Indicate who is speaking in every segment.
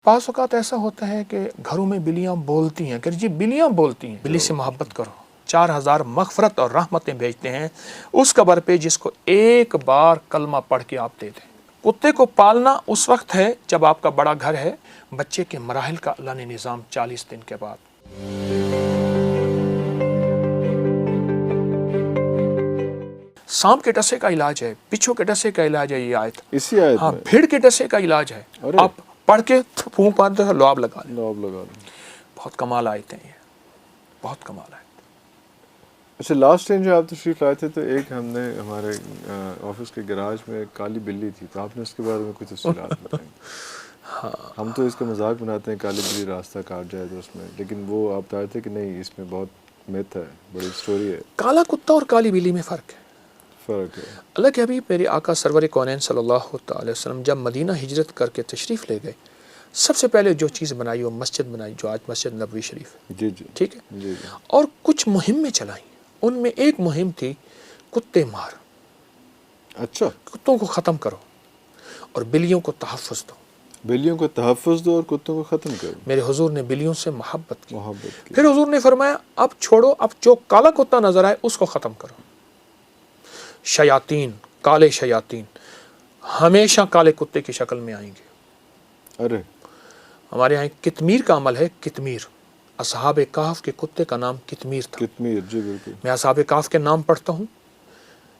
Speaker 1: بعض औक़ात ऐसा होता है कि घरों में बिल्लियाँ बोलती हैं कि जी बिल्लियाँ बोलती हैं, बिल्ली से मोहब्बत करो, 4000 मग़फ़रत और रहमतें भेजते हैं उस कबर पे जिसको एक बार कलमा पढ़ के आप दे दें। कुत्ते को पालना उस वक्त है जब आपका बड़ा घर है, बच्चे के मराहिल का अल्लाह ने निज़ाम 40 दिन के बाद। सांप के डसे का इलाज है, बिच्छू के डसे का इलाज है, ये आयत
Speaker 2: इसी आयत
Speaker 1: हाँ,
Speaker 2: में
Speaker 1: भीड़ के डसे का इलाज है। आप पढ़ के फूंक मारते हो, लौब लगा लें। बहुत कमाल आयत हैं ये, बहुत कमाल आयत।
Speaker 2: अच्छा, लास्ट टाइम जो आप तशरीफ़ लाए थे तो एक हमने हमारे ऑफिस के गैराज में एक काली बिल्ली थी, तो आपने उसके बारे में कुछ तफ़सीलात बताएं। हाँ, हम तो इसका मजाक बनाते हैं काली बिल्ली रास्ता काट जाए तो उसमें, लेकिन वो आप बता रहे थे कि नहीं, इसमें बहुत मिथ है, बड़ी स्टोरी है।
Speaker 1: काला कुत्ता और काली बिल्ली में फ़र्क है। अल्लाह के हबीब मेरे आका सरवर कौनैन सल्लल्लाहु अलैहि वसल्लम जब मदीना हिजरत करके तशरीफ़ ले गए, सबसे पहले जो चीज़ बनाई वो मस्जिद बनाई, जो आज मस्जिद नबवी शरीफ है।
Speaker 2: जी जी,
Speaker 1: ठीक है
Speaker 2: जी जी।
Speaker 1: और कुछ मुहिमें चलाई, उनमें एक मुहिम थी कुत्ते मार। अच्छा, कुत्तों को ख़त्म करो और बिल्लियों को तहफ़्फ़ुज़ दो।
Speaker 2: बिल्लियों को तहफ़्फ़ुज़ दो और कुत्तों को ख़त्म करो।
Speaker 1: मेरे हुजूर ने बिल्लियों से मोहब्बत की। फिर हुजूर ने फरमाया अब छोड़ो, अब जो काला कुत्ता नज़र आए उसको ख़त्म करो। शयातीन, काले शयातीन हमेशा काले कुत्ते की शक्ल में आएंगे।
Speaker 2: अरे,
Speaker 1: हमारे यहाँ कितमीर का अमल है। कितमीर, असहाबे काफ के कुत्ते का नाम कितमीर था।
Speaker 2: कितमीर, जी बिल्कुल।
Speaker 1: मैं असहाबे काफ के नाम पढ़ता हूँ।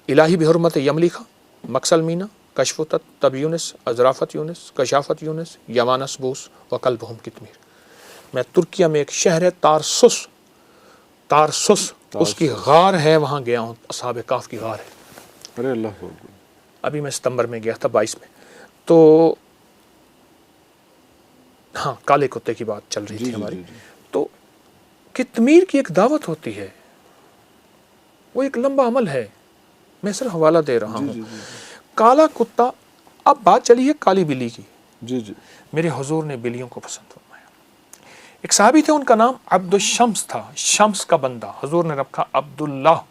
Speaker 1: इलाही बिहुरमत यमलिखा, मक्सल मीना, कशफुतत, तब यूनिस, अजराफत यूनिस, कशाफत यूनिस, यमानस बूस व कल्बहुम कितमीर। मैं तुर्किया में एक शहर है तारसुस, तारसुस उसकी गार है, वहाँ गया हूँ, असहाबे काफ की गार है।
Speaker 2: अरे अल्लाह,
Speaker 1: अभी मैं सितंबर में गया था 22 में। तो हाँ, काले कुत्ते की बात चल रही थी हमारी। तो कितमीर की एक दावत होती है, वो एक लंबा अमल है, मैं सिर्फ हवाला दे रहा हूँ। काला कुत्ता, अब बात चली है काली बिल्ली की। जी जी, मेरे हुजूर ने बिल्लियों को पसंद फरमाया। एक साहबी थे, उनका नाम अब्दुल शम्स था, शम्स का बंदा। हुजूर ने रखा अब्दुल्लाह,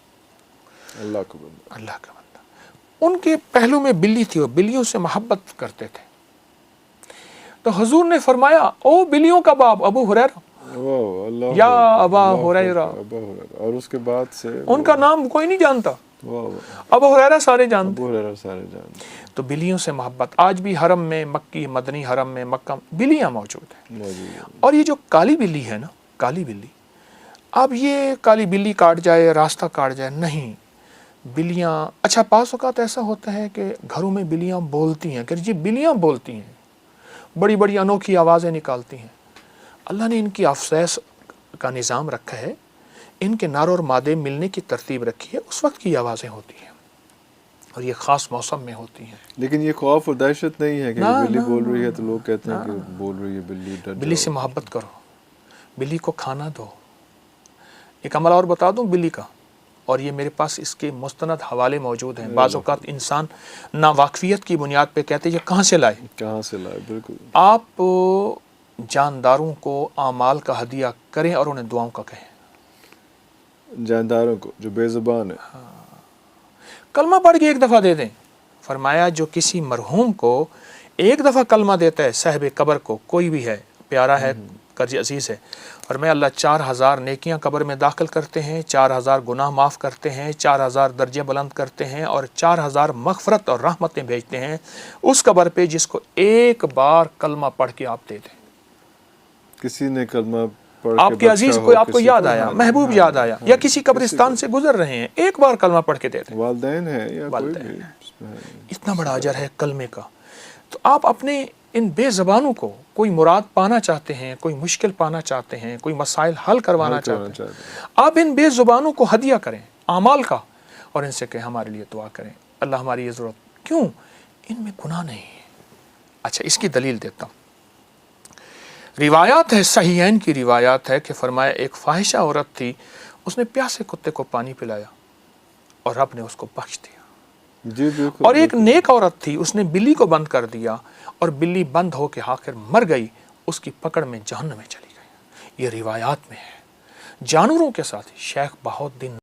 Speaker 1: अल्लाह का बंदा, अल्लाह का बंदा। उनके पहलू में बिल्ली थी, वो बिल्लियों से मोहब्बत करते थे। तो हुजूर ने फरमाया, ओ बिल्लियों का बाप अबू हुरैरा, या अबा हुरैरा।
Speaker 2: और उसके बाद से
Speaker 1: उनका नाम कोई नहीं जानता, अबू हुरैरा सारे जानते। तो बिल्लियों से मोहब्बत आज भी हरम में, मक्की मदनी हरम में, मक्का बिल्लियाँ मौजूद हैं। और ये जो काली बिल्ली है ना, काली बिल्ली, अब ये काली बिल्ली काट जाए, रास्ता काट जाए, नहीं, बिल्लियाँ, अच्छा पास औक़ात ऐसा होता है कि घरों में बिल्लियाँ बोलती हैं कि जी बिल्लियाँ बोलती हैं, बड़ी बड़ी अनोखी आवाज़ें निकालती हैं। अल्लाह ने इनकी अफ़सैस का निज़ाम रखा है, इनके नर और मादे मिलने की तरतीब रखी है, उस वक्त की आवाज़ें होती हैं और ये ख़ास मौसम में होती हैं।
Speaker 2: लेकिन ये खौफ और दहशत नहीं है कि बिल्ली बोल रही है तो लोग कहते हैं कि बोल रही है बिल्ली, डर जाओ।
Speaker 1: बिल्ली से मोहब्बत करो, बिल्ली को खाना दो। एक अमल और बता दूँ बिल्ली का, और ये मेरे पास इसके मुस्तनद हवाले मौजूद हैं। बाज़ औक़ात इंसान नावाक़फ़ियत की बुनियाद पे कहते हैं ये कहाँ से लाए, कहाँ से लाए। बिल्कुल, आप जानदारों को आमाल का हदिया करें और उन्हें दुआओं का कहें।
Speaker 2: जानदारों को जो बेज़ुबान है,
Speaker 1: हाँ, कलमा पढ़ के एक दफ़ा दे दें। फरमाया जो किसी मरहूम को एक दफ़ा कलमा देता है, साहिब कब्र को, कोई भी है, प्यारा है, कर्ज अजीज़ है, और मैं अल्लाह 4000 नेकियां कब्र में दाखिल करते हैं, 4000 गुनाह माफ़ करते हैं, 4000 दर्जे बुलंद करते हैं और 4000 मग़फ़रत और रहमतें भेजते हैं उस कब्र पे जिसको एक बार कलमा पढ़ के आप दे दें।
Speaker 2: किसी ने कलमा पढ़
Speaker 1: आपके अजीज़ को, आपको याद आया, महबूब याद आया, या किसी कब्रिस्तान से गुजर रहे हैं, एक बार कलमा पढ़ के दे दें।
Speaker 2: वालिदैन है या कोई भी,
Speaker 1: इतना बड़ा अजर है कलमे का। तो आप अपने इन बेज़बानों को, कोई मुराद पाना चाहते हैं, कोई मुश्किल पाना चाहते हैं, कोई मसाइल हल करवाना चाहते हैं, आप इन बेज़ुबानों को हदिया करें आमाल का और इनसे कहें हमारे लिए दुआ करें, अल्लाह हमारी ये ज़रूरत, क्यों, इनमें गुनाह नहीं है। अच्छा, इसकी दलील देता हूँ। रिवायात है, सहीहैन की रिवायात है कि फरमाया एक फ़ाहिशा औरत थी, उसने प्यासे कुत्ते को पानी पिलाया और रब ने उसको बख्श दिया। जी, और एक नेक औरत थी, उसने बिल्ली को बंद कर दिया और बिल्ली बंद हो के आखिर मर गई, उसकी पकड़ में जहन्नम में चली गई। ये रिवायात में है। जानवरों के साथ शेख बहाउद्दीन